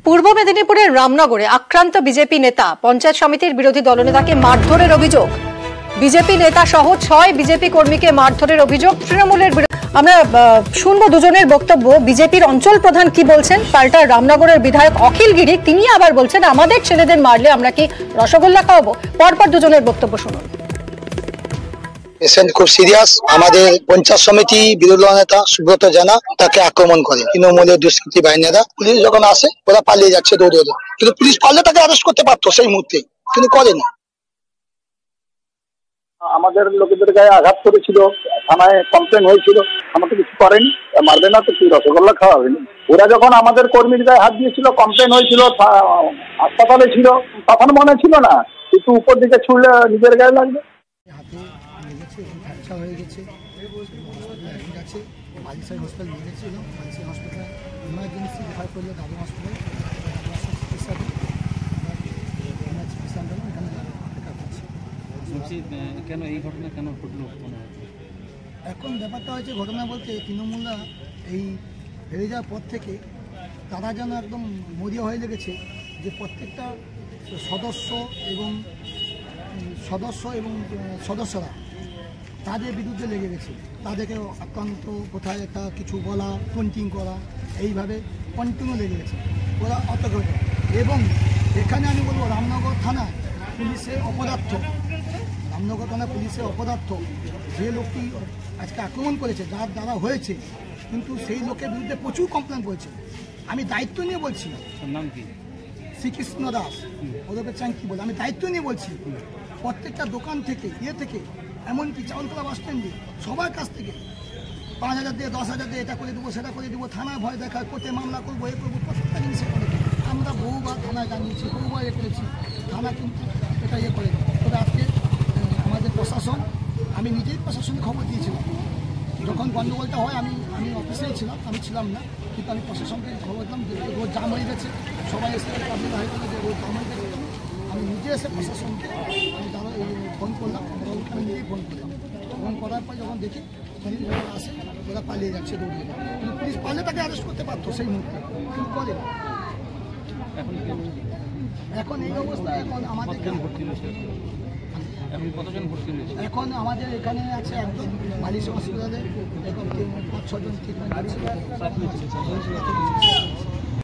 পূর্ব মেদিনীপুরের রামনগরে আক্রান্ত বিজেপি নেতা, পঞ্চায়েত সমিতির বিরোধী দলনেতাকে মারধরের অভিযোগ। বিজেপি নেতা সহ 6 বিজেপি কর্মীকে মারধরের অভিযোগ তৃণমূলের বিরুদ্ধে। আমরা শুনবো দুজনের বক্তব্য। বিজেপির অঞ্চল প্রধান কি বলছেন, পাল্টা রামনগরের বিধায়ক অখিল গিরি তিনি আবার বলছেন আমাদের ছেলেদের মারলে আমরা কি রসগোল্লা খাওয়াবো। পরপর দুজনের বক্তব্য শুনুন। পেশেন্ট খুব সিরিয়াস। আমাদের পঞ্চায়েত সমিতি বিরোধী নেতা সুব্রত জানা তাকে আক্রমণ করে তৃণমূলের দুষ্কৃতী বাহিনীরা। পুলিশ যখন আসে ওরা পালিয়ে যাচ্ছে দৌড়ে দৌড়ে, কিন্তু পুলিশ পারলে তাকে অ্যারেস্ট করতে পারতো সেই মুহূর্তে, কিন্তু করেনি। আমাদের লোকেদের গায়ে আঘাত করেছিল, থানায় কমপ্লেন হয়েছিল, আমাকে কিছু করেনি। মারবে না তো কি রসগোল্লা খাওয়াবেনি? ওরা যখন আমাদের কর্মীর গায়ে হাত দিয়েছিল, কমপ্লেন হয়েছিল, হাসপাতালে ছিল, তখন মনে ছিল না, একটু উপর দিকে ছুড়লে নিজের গায়ে লাগবে। হাতে লেগেছে এবং ফ্র্যাকচার হয়ে গেছে, হসপিটালে অ্যাডমিট আছে। বালিসাই হসপিটাল নিয়ে গেছিলাম, বালিসাই হসপিটাল ইমার্জেন্সি রেফার করলো দাদু হসপিটালে। চিকিৎসা এখানে দেখা করছি। কেন এই ঘটনা কেন ঘটলো? এখন ব্যাপারটা হয়েছে, ঘটনা বলতে তৃণমূলরা এই বেড়ে যাওয়ার পর থেকে তারা যেন একদম মরিয়া হয়ে লেগেছে যে প্রত্যেকটা সদস্য এবং সদস্যরা তাদের বিরুদ্ধে লেগে গেছে। তাদেরকে আক্রান্ত, কোথায় একটা কিছু বলা, টন্টিং করা, এইভাবে কন্টিনিউ লেগে গেছে। ওরা অতর্কিত। এবং এখানে আমি বলবো রামনগর থানায় পুলিশের অপদার্থ, রামনগর থানায় পুলিশের অপদার্থ। যে লোকটি আজকে আক্রমণ করেছে, যার দ্বারা হয়েছে, কিন্তু সেই লোকের বিরুদ্ধে প্রচুর কমপ্লেন করেছে। আমি দায়িত্ব নিয়ে বলছি। নাম কি? শ্রীকৃষ্ণ দাস, ওদেরকে চাঙ্কি বলে। আমি দায়িত্ব নিয়ে বলছি, প্রত্যেকটা দোকান থেকে থেকে এমনকি চাউলকলা বাস স্ট্যান্ডে সবার কাছ থেকে 5,000 দিয়ে 10,000 দিয়ে এটা করে দেবো, সেটা করে দেবো, থানায় ভয় দেখা, কোর্টে মামলা করবো, এ করবো, প্রত্যেকটা জিনিসে করে। আমরা বহুবার থানায় জানিয়েছি, বহুবার করেছি, থানা কিন্তু এটা করে। তবে আজকে আমাদের প্রশাসন, আমি নিজেই প্রশাসনে খবর দিয়েছিলাম যখন গণ্ডগোলটা হয়। আমি অফিসেই ছিলাম, আমি ছিলাম না, কিন্তু আমি প্রশাসনকে খবর দিলাম যে রোড জাম হয়ে গেছে। সবাই এসে পাবলিক হয়ে গেলো যে রোড জাম হয়ে গেছে। আমি নিজে এসে প্রশাসনকে আমি তারা ফোন করলাম, আমি নিজেই ফোন করলাম। ফোন করার পর যখন দেখি আসে, ওরা পালিয়ে যাচ্ছে দৌড়িয়ে। কিন্তু পুলিশ পারলে তাকে অ্যারেস্ট করতে পারতো সেই মুহূর্তে, কিন্তু করে। এখন এই অবস্থায় এখন আমাদের এখন আমাদের এখানে আছে একদম বালিশ হসপিটালে 5-6 জন ট্রিটমেন্ট আছে।